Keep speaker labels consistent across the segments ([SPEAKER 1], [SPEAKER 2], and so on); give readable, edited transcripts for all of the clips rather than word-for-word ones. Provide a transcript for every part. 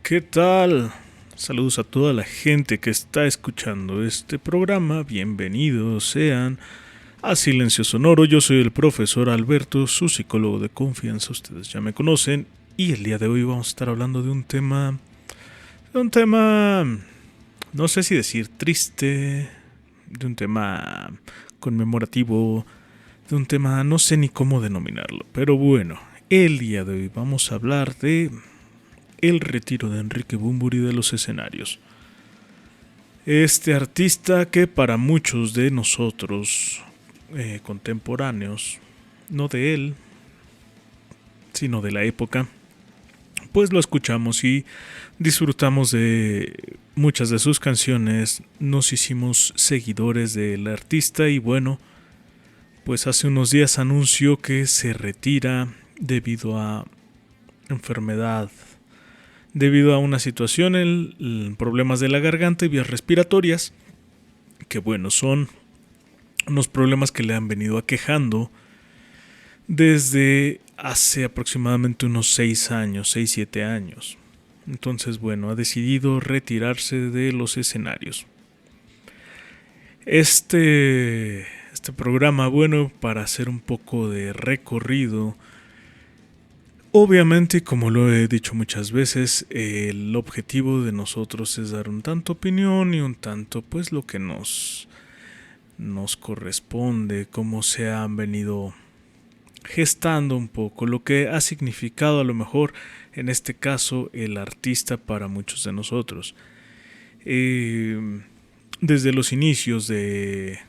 [SPEAKER 1] ¿Qué tal? Saludos a toda la gente que está escuchando este programa. Bienvenidos sean a Silencio Sonoro. Yo soy el profesor Alberto, su psicólogo de confianza. Ustedes ya me conocen. Y el día de hoy vamos a estar hablando de un tema, no sé si decir triste, de un tema conmemorativo, de un tema no sé ni cómo denominarlo. Pero bueno, el día de hoy vamos a hablar de el retiro de Enrique Bunbury de los escenarios. Este artista que para muchos de nosotros contemporáneos, no de él, sino de la época, pues lo escuchamos y disfrutamos de muchas de sus canciones, nos hicimos seguidores del artista y bueno, pues hace unos días anunció que se retira debido a enfermedad, debido a una situación en problemas de la garganta y vías respiratorias, que bueno, son unos problemas que le han venido aquejando desde hace aproximadamente unos 6 años, 6-7 años. Entonces, bueno, ha decidido retirarse de los escenarios. Este programa, bueno, para hacer un poco de recorrido. Obviamente, como lo he dicho muchas veces, el objetivo de nosotros es dar un tanto opinión y un tanto pues lo que nos corresponde, cómo se han venido gestando un poco, lo que ha significado a lo mejor en este caso el artista para muchos de nosotros. Desde los inicios de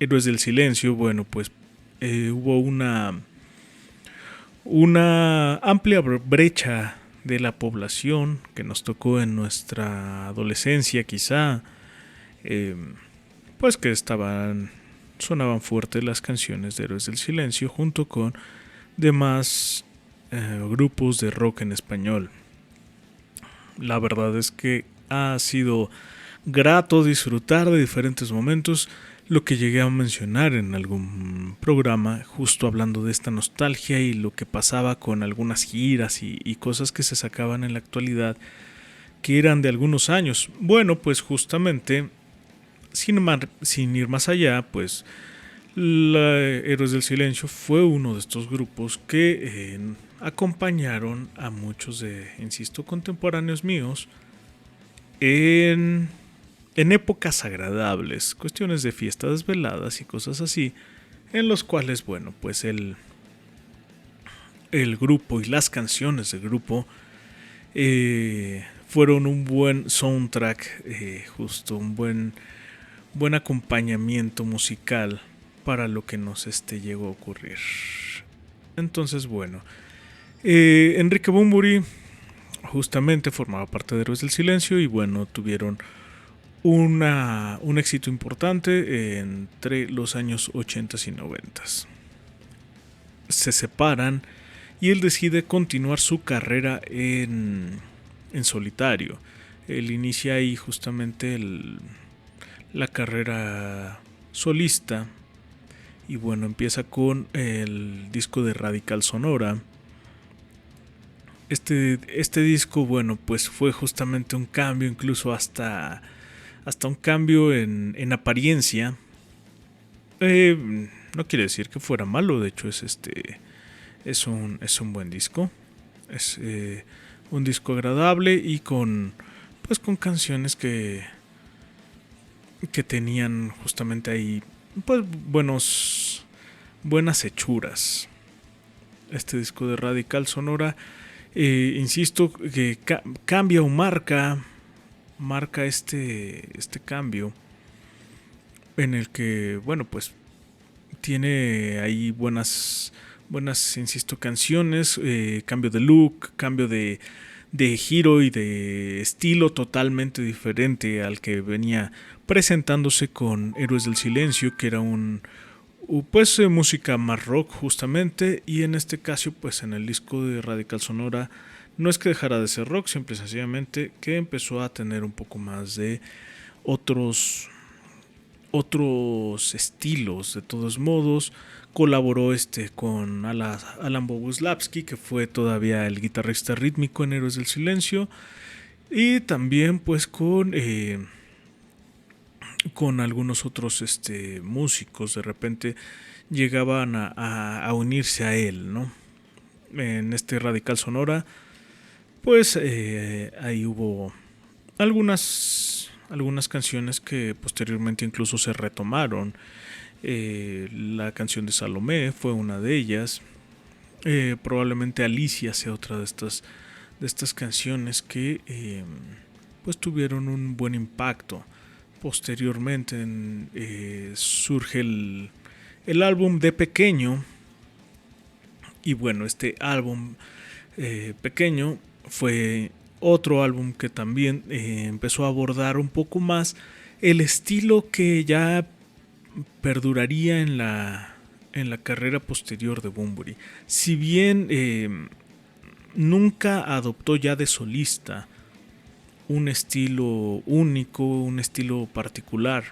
[SPEAKER 1] Héroes del Silencio, bueno, pues hubo una amplia brecha de la población que nos tocó en nuestra adolescencia quizá, pues que sonaban fuertes las canciones de Héroes del Silencio junto con demás grupos de rock en español. La verdad es que ha sido grato disfrutar de diferentes momentos, lo que llegué a mencionar en algún programa, justo hablando de esta nostalgia y lo que pasaba con algunas giras y cosas que se sacaban en la actualidad, que eran de algunos años. Bueno, pues justamente, sin ir más allá, pues Héroes del Silencio fue uno de estos grupos que acompañaron a muchos de, insisto, contemporáneos míos en épocas agradables, cuestiones de fiestas veladas y cosas así, en los cuales, bueno, pues el grupo y las canciones del grupo fueron un buen soundtrack, justo un buen acompañamiento musical para lo que nos llegó a ocurrir. Entonces, bueno, Enrique Bunbury justamente formaba parte de Héroes del Silencio y bueno, tuvieron un éxito importante entre los años 80 y 90. Se separan y él decide continuar su carrera en solitario. Él inicia ahí justamente la carrera solista y bueno, empieza con el disco de Radical Sonora. Este disco, bueno, pues fue justamente un cambio, incluso hasta un cambio en apariencia. No quiere decir que fuera malo, de hecho es un buen disco. Es un disco agradable y con canciones que tenían justamente ahí pues buenas hechuras. Este disco de Radical Sonora, insisto que cambia o marca este cambio en el que bueno pues tiene ahí buenas insisto canciones, cambio de look, cambio de giro y de estilo totalmente diferente al que venía presentándose con Héroes del Silencio, que era música más rock justamente, y en este caso pues en el disco de Radical Sonora no es que dejara de ser rock, simple y sencillamente que empezó a tener un poco más de otros estilos. De todos modos, colaboró con Alan Boguslavski, que fue todavía el guitarrista rítmico en Héroes del Silencio, Y también pues con algunos otros músicos de repente llegaban a unirse a él, ¿no? En este Radical Sonora, pues ahí hubo algunas canciones que posteriormente incluso se retomaron. La canción de Salomé fue una de ellas. Probablemente Alicia sea otra de estas canciones que pues tuvieron un buen impacto. Posteriormente surge el álbum de Pequeño. Y bueno, este álbum Pequeño fue otro álbum que también empezó a abordar un poco más el estilo que ya perduraría en la carrera posterior de Bunbury. Si bien nunca adoptó ya de solista un estilo único, un estilo particular,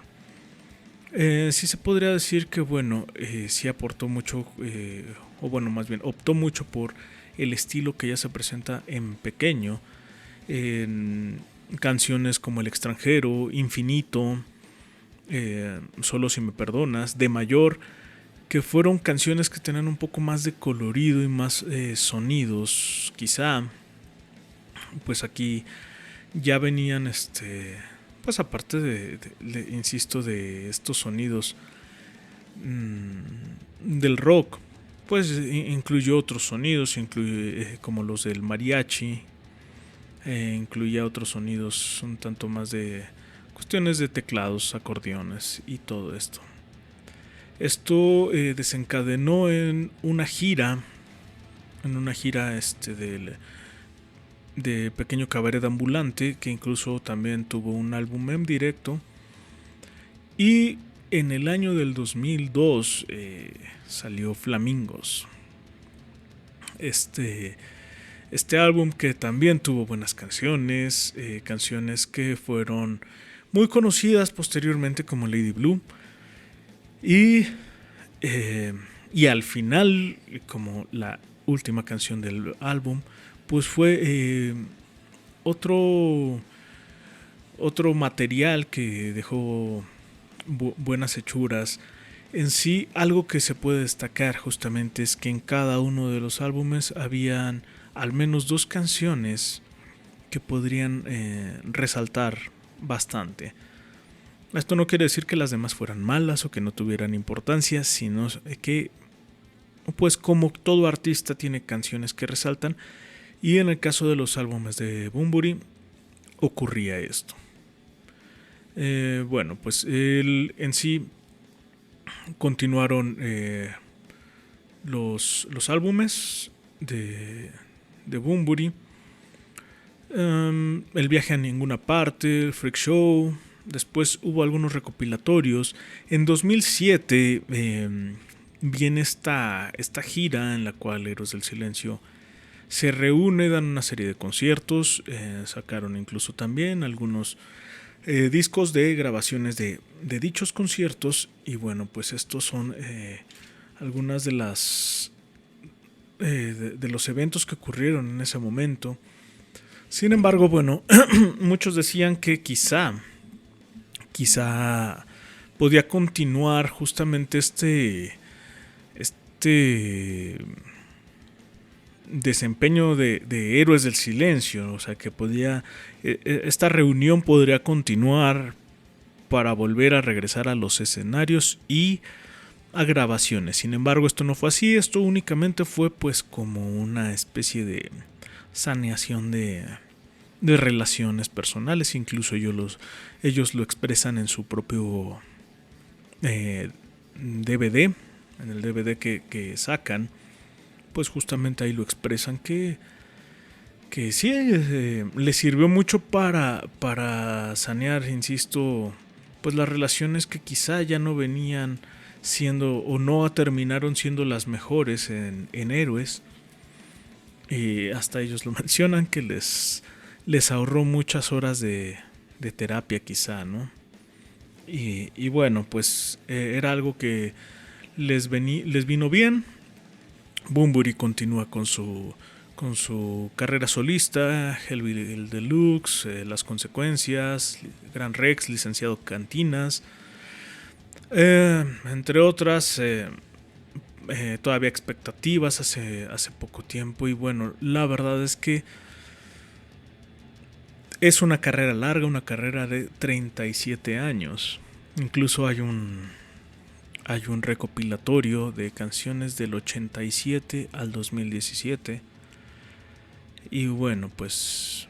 [SPEAKER 1] sí se podría decir que bueno, sí aportó mucho, o bueno, más bien optó mucho por el estilo que ya se presenta en Pequeño, en canciones como El extranjero, Infinito, Solo si me perdonas, De Mayor, que fueron canciones que tenían un poco más de colorido y más sonidos, quizá. Pues aquí ya venían, pues aparte insisto, de estos sonidos del rock, pues incluyó otros sonidos, como los del mariachi, incluía otros sonidos un tanto más de cuestiones de teclados, acordeones y todo esto. Esto desencadenó en una gira de Pequeño Cabaret Ambulante, que incluso también tuvo un álbum en directo. Y en el año del 2002 salió Flamingos. Este álbum que también tuvo buenas canciones, canciones que fueron muy conocidas posteriormente como Lady Blue. Y al final, como la última canción del álbum, pues fue otro material que dejó buenas hechuras. En sí, algo que se puede destacar justamente es que en cada uno de los álbumes habían al menos 2 canciones que podrían resaltar bastante. Esto no quiere decir que las demás fueran malas o que no tuvieran importancia, sino que, pues como todo artista tiene canciones que resaltan, y en el caso de los álbumes de Bunbury ocurría esto. Bueno, pues en sí continuaron los álbumes de Bunbury. El viaje a ninguna parte, el Freak Show. Después hubo algunos recopilatorios. En 2007 viene esta gira en la cual Héroes del Silencio se reúne, dan una serie de conciertos, sacaron incluso también algunos discos de grabaciones de dichos conciertos. Y bueno, pues estos son algunas de las de los eventos que ocurrieron en ese momento. Sin embargo, bueno, muchos decían que quizá podía continuar justamente este desempeño de Héroes del Silencio, o sea que esta reunión podría continuar para volver a regresar a los escenarios y a grabaciones. Sin embargo, esto no fue así, esto únicamente fue pues como una especie de saneación de relaciones personales. Incluso ellos lo expresan en su propio DVD, en el DVD que sacan, pues justamente ahí lo expresan que sí, les sirvió mucho para sanear, insisto, pues las relaciones que quizá ya no venían siendo o no terminaron siendo las mejores en Héroes. Y hasta ellos lo mencionan, que les ahorró muchas horas de terapia quizá, ¿no? Y bueno, pues era algo que les vino bien. Bunbury continúa con con su carrera solista, Hellbilly Deluxe, Las Consecuencias, Gran Rex, Licenciado Cantinas, entre otras. Todavía expectativas hace poco tiempo, y bueno, la verdad es que es una carrera larga, una carrera de 37 años. Incluso hay un recopilatorio de canciones del 87 al 2017. Y bueno, pues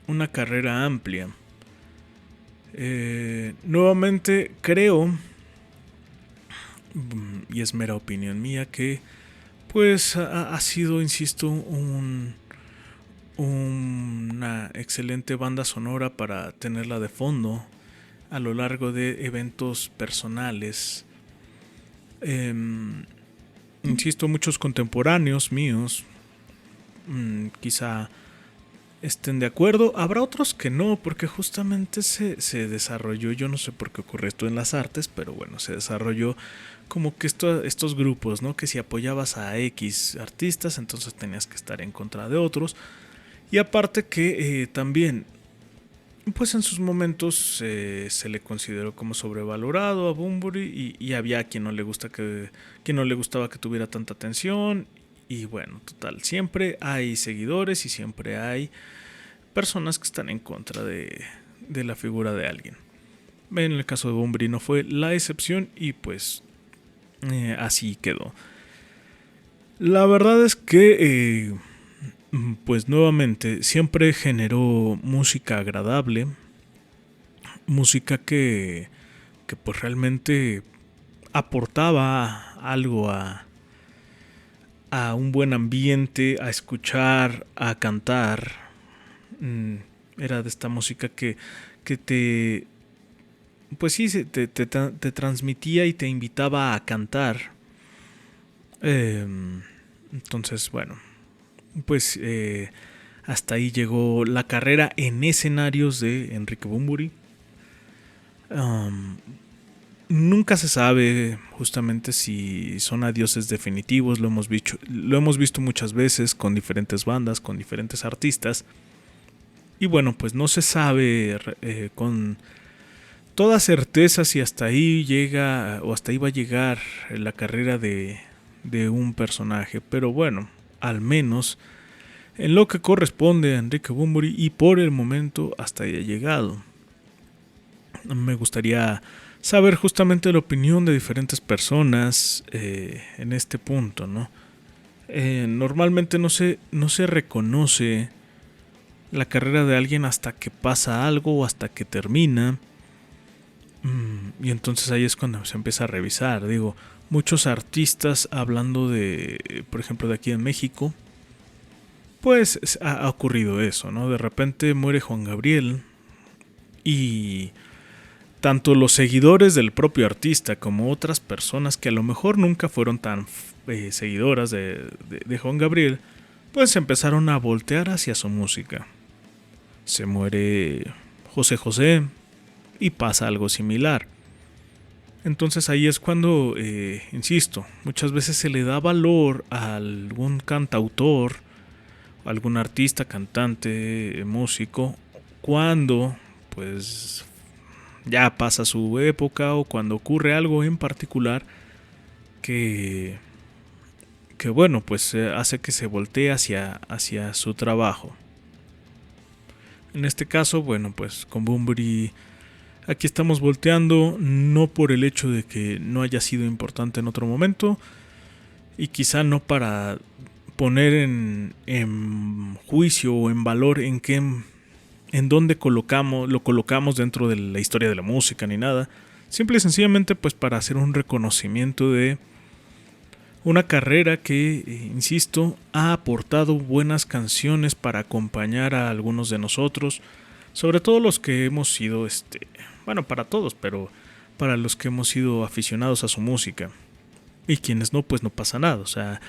[SPEAKER 1] una carrera amplia. Nuevamente creo, y es mera opinión mía, que pues ha sido, insisto, una excelente banda sonora para tenerla de fondo a lo largo de eventos personales. Insisto, muchos contemporáneos míos quizá estén de acuerdo, habrá otros que no, porque justamente se desarrolló, yo no sé por qué ocurre esto en las artes, pero bueno, se desarrolló como que estos grupos, ¿no? Que si apoyabas a X artistas, entonces tenías que estar en contra de otros. Y aparte que también, pues en sus momentos se le consideró como sobrevalorado a Bunbury, y había quien no le gustaba que tuviera tanta atención. Y bueno, total, siempre hay seguidores y siempre hay personas que están en contra de la figura de alguien. En el caso de Bunbury no fue la excepción, y pues así quedó. La verdad es que pues nuevamente siempre generó música agradable, música que pues realmente aportaba algo a un buen ambiente, a escuchar, a cantar. Era de esta música que te, pues sí, te transmitía y te invitaba a cantar. Entonces, bueno, pues hasta ahí llegó la carrera en escenarios de Enrique Bunbury. Nunca se sabe justamente si son adioses definitivos. Lo hemos visto muchas veces con diferentes bandas, con diferentes artistas. Y bueno, pues no se sabe con toda certeza si hasta ahí llega o hasta ahí va a llegar la carrera de un personaje. Pero bueno, al menos en lo que corresponde a Enrique Bunbury, y por el momento hasta ahí ha llegado. Me gustaría saber justamente la opinión de diferentes personas en este punto, ¿no? Normalmente no se reconoce la carrera de alguien hasta que pasa algo o hasta que termina. Y entonces ahí es cuando se empieza a revisar. Digo, muchos artistas, hablando de, por ejemplo, de aquí en México, pues ha ocurrido eso, ¿no? De repente muere Juan Gabriel, y tanto los seguidores del propio artista como otras personas que a lo mejor nunca fueron tan seguidoras de Juan Gabriel, pues empezaron a voltear hacia su música. Se muere José José y pasa algo similar. Entonces ahí es cuando, insisto, muchas veces se le da valor a algún cantautor, algún artista, cantante, músico, cuando pues ya pasa su época, o cuando ocurre algo en particular que bueno, pues hace que se voltee hacia su trabajo. En este caso, bueno, pues con Bunbury aquí estamos volteando, no por el hecho de que no haya sido importante en otro momento, y quizá no para poner en juicio o en valor en dónde lo colocamos dentro de la historia de la música ni nada. Simple y sencillamente pues para hacer un reconocimiento de una carrera que, insisto, ha aportado buenas canciones para acompañar a algunos de nosotros, sobre todo los que hemos sido, bueno, para todos, pero para los que hemos sido aficionados a su música. Y quienes no, pues no pasa nada. O sea,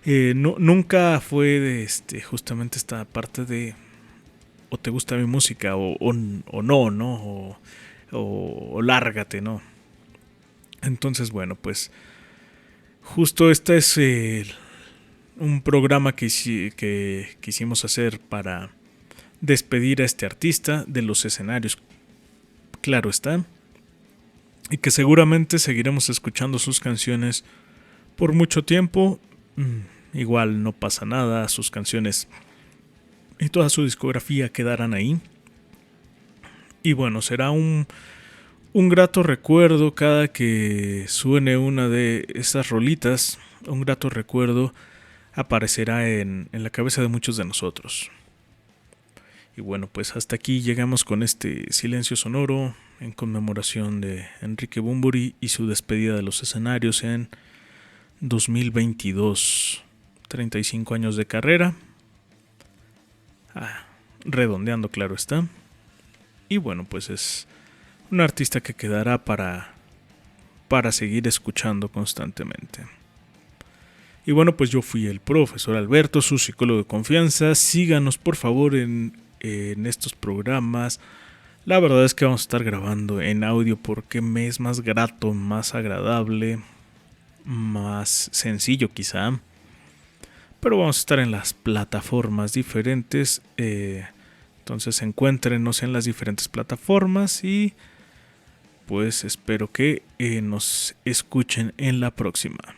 [SPEAKER 1] nunca fue de justamente esta parte de o te gusta mi música o no, ¿no? O lárgate, ¿no? Entonces, bueno, pues justo esta es un programa que quisimos hacer para despedir a este artista de los escenarios, claro está, y que seguramente seguiremos escuchando sus canciones por mucho tiempo. Igual no pasa nada, sus canciones y toda su discografía quedarán ahí. Y bueno, será un grato recuerdo cada que suene una de esas rolitas. Un grato recuerdo aparecerá en la cabeza de muchos de nosotros. Y bueno, pues hasta aquí llegamos con este silencio sonoro en conmemoración de Enrique Bunbury y su despedida de los escenarios en 2022. 35 años de carrera. Redondeando, claro está. Y bueno, pues es un artista que quedará para seguir escuchando constantemente. Y bueno, pues yo fui el profesor Alberto, su psicólogo de confianza. Síganos por favor en estos programas. La verdad es que vamos a estar grabando en audio porque me es más grato, más agradable, más sencillo quizá. Pero vamos a estar en las plataformas diferentes. Entonces encuéntrenos en las diferentes plataformas y pues espero que nos escuchen en la próxima.